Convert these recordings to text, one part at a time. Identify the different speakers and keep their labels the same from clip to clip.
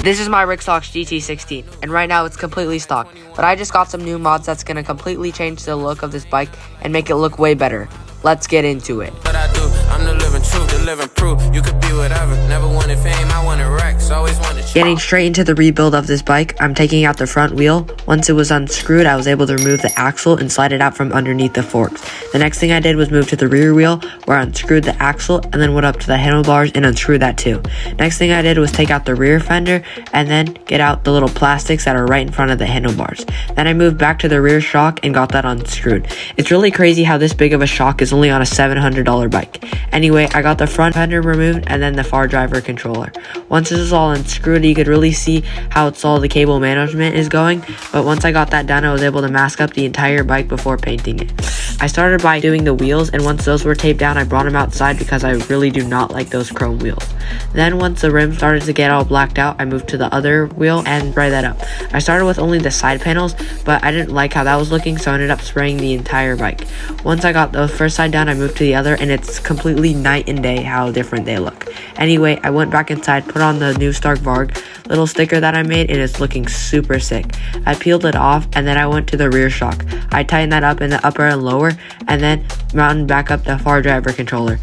Speaker 1: This is my Rixoc GT16, and right now it's completely stock, but I just got some new mods that's going to completely change the look of this bike and make it look way better. Let's get into it.
Speaker 2: I'm the living truth, the living proof. You could be whatever. Never wanted fame, I wanted Rex. Always wanted.
Speaker 1: Getting straight into the rebuild of this bike, I'm taking out the front wheel. Once it was unscrewed, I was able to remove the axle and slide it out from underneath the forks. The next thing I did was move to the rear wheel, where I unscrewed the axle and then went up to the handlebars and unscrewed that too. Next thing I did was take out the rear fender and then get out the little plastics that are right in front of the handlebars. Then I moved back to the rear shock and got that unscrewed. It's really crazy how this big of a shock is only on a $700 bike. Anyway, I got the front fender removed and then the far driver controller. Once this is all unscrewed, you could really see how it's all the cable management is going, but once I got that done, I was able to mask up the entire bike before painting it. I started by doing the wheels, and once those were taped down, I brought them outside because I really do not like those chrome wheels. Then once the rim started to get all blacked out, I moved to the other wheel and sprayed that up. I started with only the side panels, but I didn't like how that was looking, so I ended up spraying the entire bike. Once I got the first side done, I moved to the other, and it's completely night and day how different they look. Anyway, I went back inside, put on the new Stark Varg little sticker that I made, and it's looking super sick. I peeled it off, and then I went to the rear shock. I tightened that up in the upper and lower, and then mounted back up the far driver controller.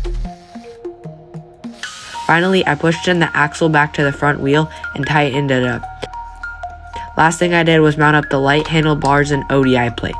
Speaker 1: Finally, I pushed in the axle back to the front wheel and tightened it up. Last thing I did was mount up the light handlebars and ODI plate.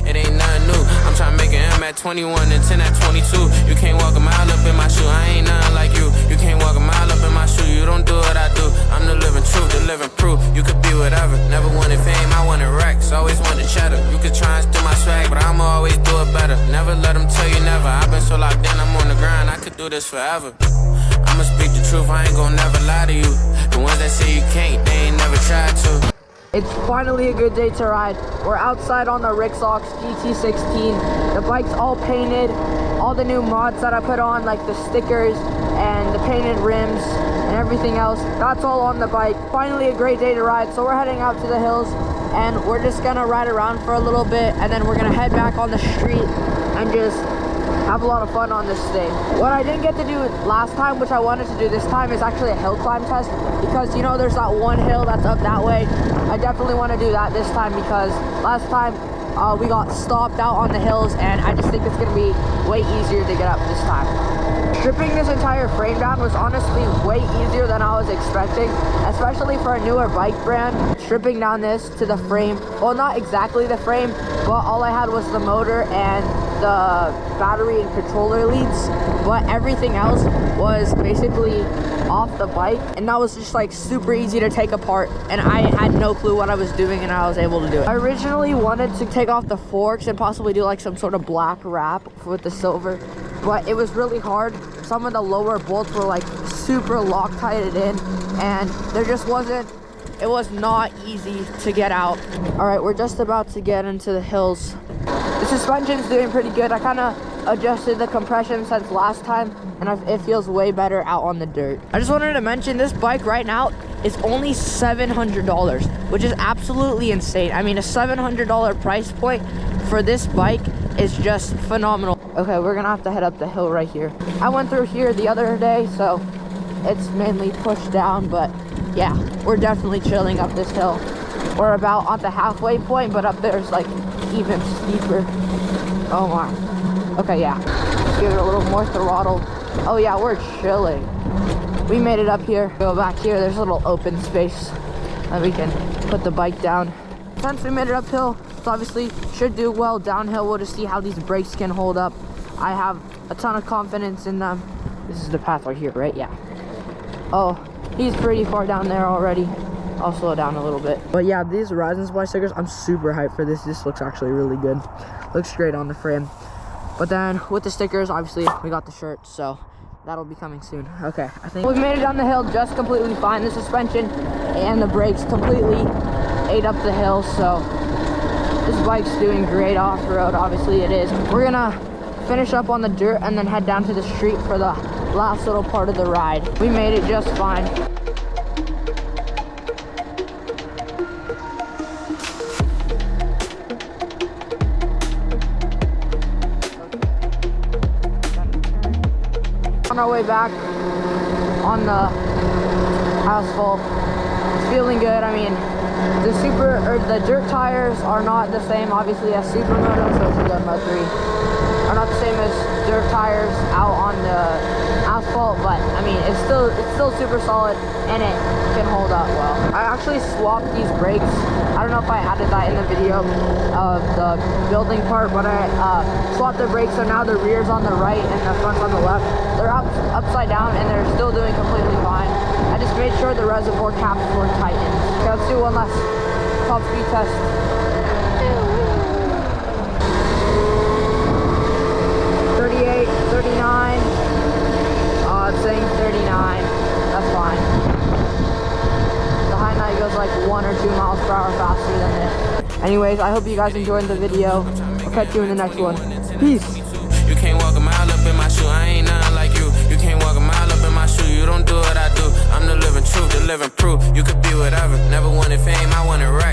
Speaker 2: It ain't nothing new. I'm trying to make an M at 21 and 10 at 22. You can't walk a mile up in my shoe. I ain't nothing like you. You can't walk a mile up in my shoe. You don't do what I do. I'm the living truth, the living proof. You could be whatever. Never wanted fame, I wanted Rex. Always wanted cheddar. You could try and steal my swag, but I'ma always do it better. Never let them tell you never. I've been so locked in, I'm on the grind. I could do this forever. I'ma speak the truth, I ain't gonna never lie to you. The ones that say you can't, they ain't never tried to.
Speaker 1: It's finally a good day to ride. We're outside on the Rixoc GT16. The bike's all painted. All the new mods that I put on, like the stickers and the painted rims and everything else, that's all on the bike. Finally a great day to ride, so we're heading out to the hills and we're just gonna ride around for a little bit, and then we're gonna head back on the street and just have a lot of fun on this day. What I didn't get to do last time, which I wanted to do this time, is actually a hill climb test, because you know there's that one hill that's up that way. I definitely want to do that this time, because last time we got stopped out on the hills, and I just think it's going to be way easier to get up this time. Stripping this entire frame down was honestly way easier than I was expecting, especially for a newer bike brand. Stripping down this to the frame, well, not exactly the frame, but all I had was the motor and the battery and controller leads, but everything else was basically off the bike, and that was just like super easy to take apart, and I had no clue what I was doing, and I was able to do it. I originally wanted to take off the forks and possibly do like some sort of black wrap with the silver, but it was really hard. Some of the lower bolts were like super Loctited in, and there just wasn't, it was not easy to get out. All right, we're just about to get into the hills. The suspension's doing pretty good. I kind of adjusted the compression since last time, and it feels way better out on the dirt. I just wanted to mention this bike right now is only $700, which is absolutely insane. I mean, a $700 price point for this bike is just phenomenal. Okay, we're gonna have to head up the hill right here. I went through here the other day, so it's mainly pushed down, but yeah, we're definitely chilling up this hill. We're about at the halfway point, but up there's like even steeper. Oh my. Okay, yeah. Give it a little more throttle. Oh yeah, we're chilling. We made it up here. Go back here, there's a little open space that we can put the bike down. Since we made it uphill, it's obviously should do well downhill. We'll just see how these brakes can hold up. I have a ton of confidence in them. This is the path right here, right? Yeah. Oh, he's pretty far down there already. I'll slow down a little bit. But yeah, these Horizon Supply stickers, I'm super hyped for this. This looks actually really good. Looks great on the frame. But then with the stickers, obviously we got the shirt, so that'll be coming soon. Okay, I think we made it down the hill just completely fine. The suspension and the brakes completely ate up the hill, so this bike's doing great off-road. Obviously it is. We're gonna finish up on the dirt and then head down to the street for the last little part of the ride. We made it just fine. our way back on the asphalt. It's feeling good. I mean, the dirt tires are not the same, obviously, as supermoto, so it's the Moto 3. Are not the same as dirt tires out on the asphalt, but I mean, it's still super solid and it can hold up well. I actually swapped these brakes. I don't know if I added that in the video of the building part, but I swapped the brakes, so now the rear's on the right and the front's on the left. They're upside down and they're still doing completely fine. I just made sure the reservoir caps were tightened. Okay, let's do one last top speed test. 38, 39. It's saying 39. That's fine. The high night goes like 1 or 2 miles per hour faster than this. Anyways, I hope you guys enjoyed the video. I'll catch you in the next one. Peace.
Speaker 2: You can't walk a mile up in my shoe, I ain't nothing like you. You can't walk a mile up in my shoe, you don't do what I do. I'm the living truth, the living proof. You could be whatever, never wanted fame, I wanted wreck.